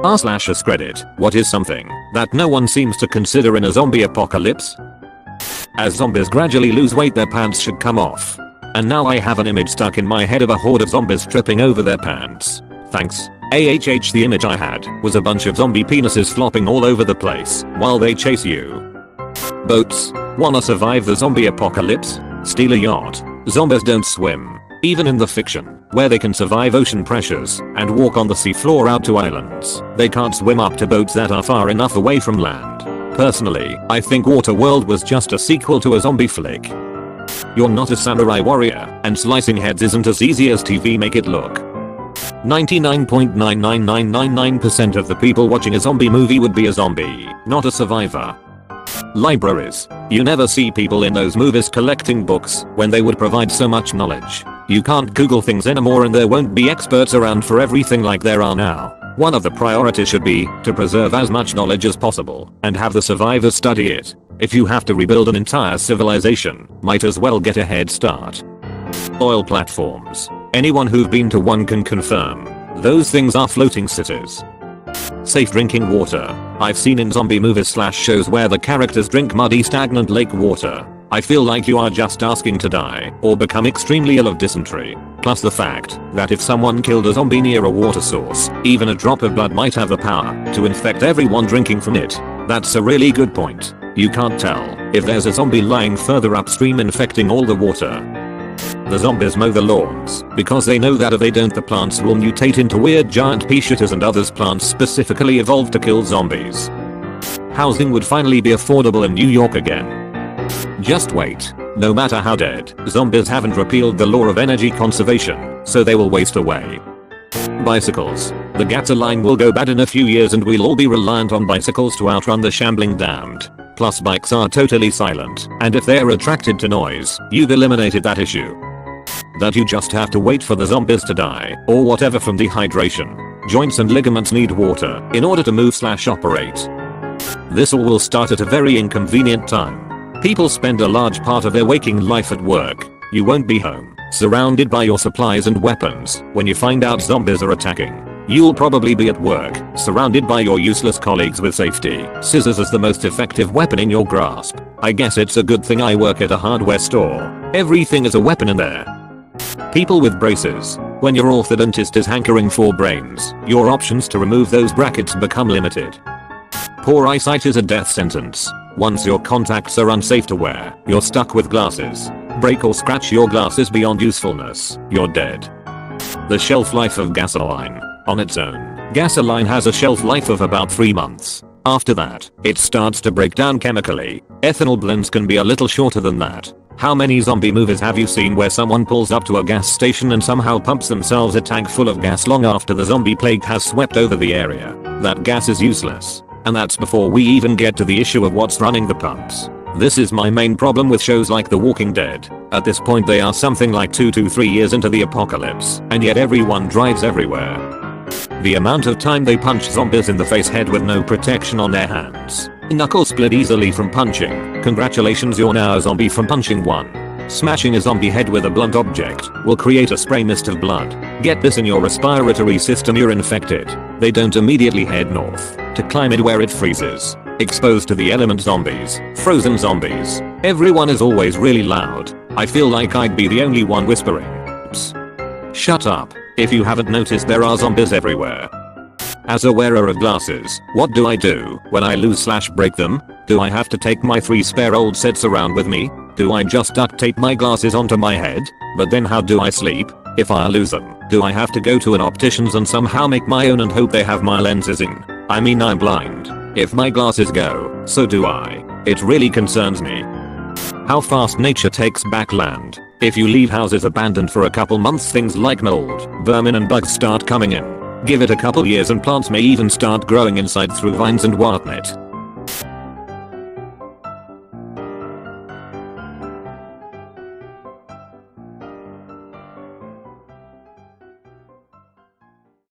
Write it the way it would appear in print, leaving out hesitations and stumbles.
r/askreddit, what is something that no one seems to consider in a zombie apocalypse? As zombies gradually lose weight, their pants should come off. And now I have an image stuck in my head of a horde of zombies tripping over their pants. Thanks. AHH, the image I had was a bunch of zombie penises flopping all over the place while they chase you. Boats. Wanna survive the zombie apocalypse? Steal a yacht. Zombies don't swim. Even in the fiction, where they can survive ocean pressures and walk on the seafloor out to islands, they can't swim up to boats that are far enough away from land. Personally, I think Waterworld was just a sequel to a zombie flick. You're not a samurai warrior, and slicing heads isn't as easy as TV make it look. 99.99999% of the people watching a zombie movie would be a zombie, not a survivor. Libraries. You never see people in those movies collecting books when they would provide so much knowledge. You can't Google things anymore, and there won't be experts around for everything like there are now. One of the priorities should be to preserve as much knowledge as possible and have the survivors study it. If you have to rebuild an entire civilization, might as well get a head start. Oil platforms. Anyone who've been to one can confirm. Those things are floating cities. Safe drinking water. I've seen in zombie movies / shows where the characters drink muddy, stagnant lake water. I feel like you are just asking to die or become extremely ill of dysentery. Plus the fact that if someone killed a zombie near a water source, even a drop of blood might have the power to infect everyone drinking from it. That's a really good point. You can't tell if there's a zombie lying further upstream infecting all the water. The zombies mow the lawns because they know that if they don't, the plants will mutate into weird giant pea shooters, and others plants specifically evolved to kill zombies. Housing would finally be affordable in New York again. Just wait. No matter how dead, zombies haven't repealed the law of energy conservation, so they will waste away. Bicycles. The gutter line will go bad in a few years and we'll all be reliant on bicycles to outrun the shambling damned. Plus bikes are totally silent, and if they're attracted to noise, you've eliminated that issue. That you just have to wait for the zombies to die, or whatever from dehydration. Joints and ligaments need water in order to move / operate. This all will start at a very inconvenient time. People spend a large part of their waking life at work. You won't be home, surrounded by your supplies and weapons, when you find out zombies are attacking. You'll probably be at work, surrounded by your useless colleagues with safety scissors as the most effective weapon in your grasp. I guess it's a good thing I work at a hardware store. Everything is a weapon in there. People with braces. When your orthodontist is hankering for brains, your options to remove those brackets become limited. Poor eyesight is a death sentence. Once your contacts are unsafe to wear, you're stuck with glasses. Break or scratch your glasses beyond usefulness, you're dead. The shelf life of gasoline. On its own, gasoline has a shelf life of about 3 months. After that, it starts to break down chemically. Ethanol blends can be a little shorter than that. How many zombie movies have you seen where someone pulls up to a gas station and somehow pumps themselves a tank full of gas long after the zombie plague has swept over the area? That gas is useless. And that's before we even get to the issue of what's running the pumps. This is my main problem with shows like The Walking Dead. At this point they are something like 2 to 3 years into the apocalypse, and yet everyone drives everywhere. The amount of time they punch zombies in the face head with no protection on their hands. Knuckles split easily from punching. Congratulations, you're now a zombie from punching one. Smashing a zombie head with a blunt object will create a spray mist of blood. Get this in your respiratory system, you're infected. They don't immediately head north to climate where it freezes. Exposed to the element zombies, frozen zombies. Everyone is always really loud. I feel like I'd be the only one whispering. Psst. Shut up. If you haven't noticed, there are zombies everywhere. As a wearer of glasses, what do I do when I lose / break them? Do I have to take my 3 spare old sets around with me? Do I just duct tape my glasses onto my head? But then how do I sleep if I lose them? Do I have to go to an optician's and somehow make my own and hope they have my lenses in? I mean, I'm blind. If my glasses go, so do I. It really concerns me. How fast nature takes back land. If you leave houses abandoned for a couple months, things like mold, vermin and bugs start coming in. Give it a couple years and plants may even start growing inside through vines and whatnot.